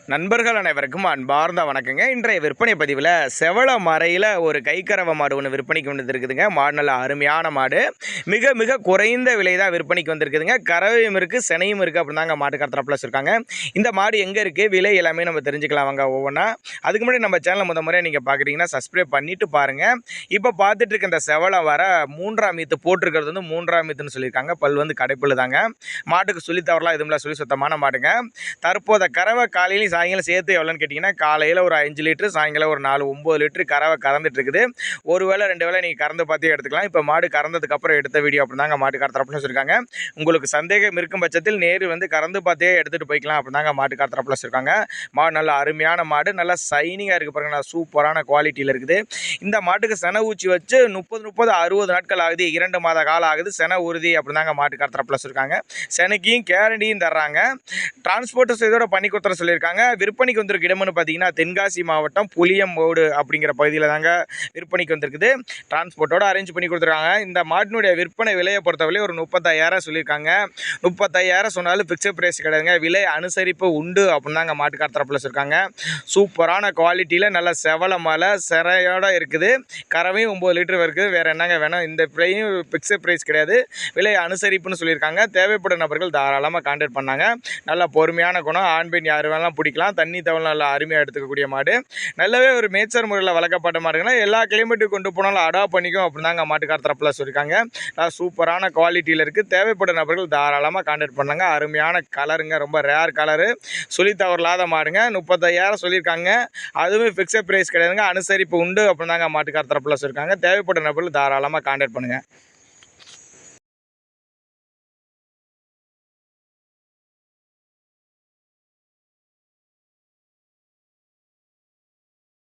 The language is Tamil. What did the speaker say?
நண்பர்கள் அனைவருக்கும் அன்பார்ந்த வணக்கங்க. இன்றைய விற்பனை பதிவில் செவள மறையில் ஒரு கைக்கறவை மாடு ஒன்று விற்பனைக்கு வந்துருக்குதுங்க. மாடு நல்ல அருமையான மாடு, மிக மிக குறைந்த விலை தான் விற்பனைக்கு வந்திருக்குதுங்க. கறவையும் இருக்குது, செனையும் இருக்குது அப்படின்னு தாங்க மாட்டு கடத்தரப்பில் வச்சுருக்காங்க. இந்த மாடு எங்கே இருக்குது, விலை எல்லாமே நம்ம தெரிஞ்சுக்கலாம் வாங்க ஒவ்வொன்றா. அதுக்கு முன்னாடி நம்ம சேனலை முறையாக நீங்கள் பார்க்குறீங்கன்னா சப்ஸ்கிரைப் பண்ணிவிட்டு பாருங்கள். இப்போ பார்த்துட்டு இருக்க இந்த செவளை வர 3ஆம் ஈத்து போட்டிருக்கிறது வந்து 3ஆம் ஈத்துன்னு சொல்லியிருக்காங்க. பல் வந்து கடைப்புல் தாங்க. மாட்டுக்கு சொல்லி தவறலாம் எதுவும் இல்லை, சொல்லி சுத்தமான மாடுங்க. தற்போத கறவை காலையிலையும் சாயங்காலம் சேர்த்து எவ்வளோன்னு கேட்டிங்கன்னா, காலையில் ஒரு 5 லிட்டரு, சாயங்காலம் ஒரு 4-9 லிட்டரு கறவை கறந்துட்டு இருக்குது. ஒரு வேளை 2 வேளை நீங்கள் கறந்து பார்த்தே எடுத்துக்கலாம். இப்போ மாடு கறந்ததுக்கப்புறம் எடுத்த வீடியோ அப்படி தாங்க மாட்டுக்கார தரப்புல வச்சுருக்காங்க. உங்களுக்கு சந்தேகம் இருக்கும் பட்சத்தில் நேரு வந்து கறந்து பார்த்தே எடுத்துகிட்டு போய்க்கலாம் அப்படி தாங்க மாட்டுக்கார தரப்புல வச்சுருக்காங்க. மாடு நல்ல அருமையான மாடு, நல்லா சைனிங்காக இருக்குது பாருங்க, நல்லா சூப்பரான குவாலிட்டியில் இருக்குது. இந்த மாட்டுக்கு செனை ஊச்சி வச்சு 30-60 நாட்கள் ஆகுது, 2 மாத காலம் ஆகுது. செனை உறுதி அப்படி தாங்க மாட்டுக்கார தரப்புல வச்சுருக்காங்க. செனைக்கும் கேரண்டியும் தர்றாங்க. டிரான்ஸ்போர்ட் இதோட பண்ணி கொடுத்துற சொல்லியிருக்காங்க. விற்பனைக்கு வந்திருக்க இடம்னு பார்த்தீங்கன்னா, தென்காசி மாவட்டம் புளியம்போடு அப்படிங்கிற பகுதியில் தாங்க விற்பனைக்கு வந்திருக்குது. டிரான்ஸ்போர்ட்டோட அரேஞ்ச் பண்ணி கொடுத்துருக்காங்க. இந்த மாட்டினுடைய விற்பனை விலையை பொறுத்தவரை ஒரு 35,000 சொல்லியிருக்காங்க. 35,000 சொன்னாலும் பிக்சர் பிரைஸ் கிடையாதுங்க, விலை அனுசரிப்பு உண்டு அப்படின்னு தாங்க மாட்டுக்கார தரப்பில் வச்சுருக்காங்க. சூப்பரான குவாலிட்டியில் நல்ல செவல மலை சிறையோட இருக்குது. கறவையும் 9 லிட்டர் இருக்குது. வேறு என்னங்க வேணும்? இந்த பிரையும் பிக்சர் பிரைஸ் கிடையாது, விலை அனுசரிப்புன்னு சொல்லியிருக்காங்க. தேவைப்படும் நபர்கள் தாராளமாக கான்டாக்ட் பண்ணாங்க. நல்ல பொறுமையான குணம், ஆண் பெண் யார் வேணாலும் பிடிக்கலாம். தண்ணி தவள் நல்லா அருமையாக எடுத்துக்கக்கூடிய மாடு, நல்லாவே ஒரு மேய்ச்சல் முறையில் வளர்க்கப்பட்ட மாடுங்கன்னா எல்லா கிளைமேட்டுக்கு கொண்டு போனாலும் அடாப்ட் பண்ணிக்கும் அப்படின்னு தாங்க மாட்டுக்கார தரப்பில் சொல்லியிருக்காங்க. சூப்பரான குவாலிட்டியில் இருக்குது. தேவைப்படும் நபர்கள் தாராளமாக கான்டாக்ட் பண்ணாங்க. அருமையான கலருங்க, ரொம்ப ரேர் கலரு, சொல்லி தவறில்லாத மாடுங்க. 35,000 சொல்லியிருக்காங்க. அதுவும் ஃபிக்ஸட் ப்ரைஸ் கிடையாதுங்க, அனுசரிப்பு உண்டு அப்படின்னு தாங்க மாட்டுக்கார தரப்பில் சொல்லியிருக்காங்க. தேவைப்படும் நபர்கள் தாராளமாக கான்டாக்ட் பண்ணுங்கள்.